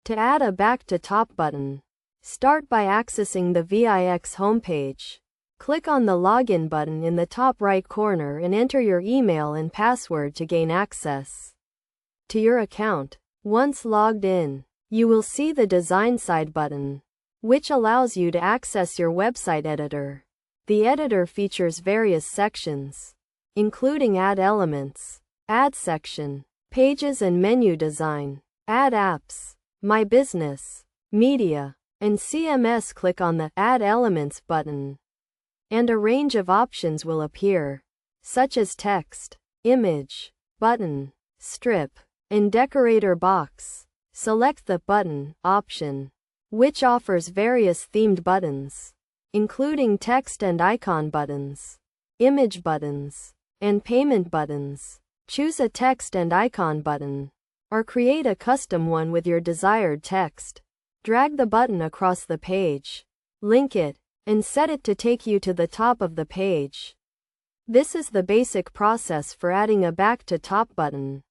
To add a back to top button, start by accessing the VIX homepage. Click on the login button in the top right corner and enter your email and password to gain access to your account. Once logged in, you will see the Design Side button, which allows you to access your website editor. The editor features various sections, including Add Elements, Add Section, Pages and Menu Design, Add Apps, My Business, Media, and CMS. Click on the Add Elements button, and a range of options will appear, such as text, image, button, strip, and decorator box. Select the Button option, which offers various themed buttons, including text and icon buttons, image buttons, and payment buttons. Choose a text and icon button, or create a custom one with your desired text. Drag the button across the page, link it, and set it to take you to the top of the page. This is the basic process for adding a back to top button.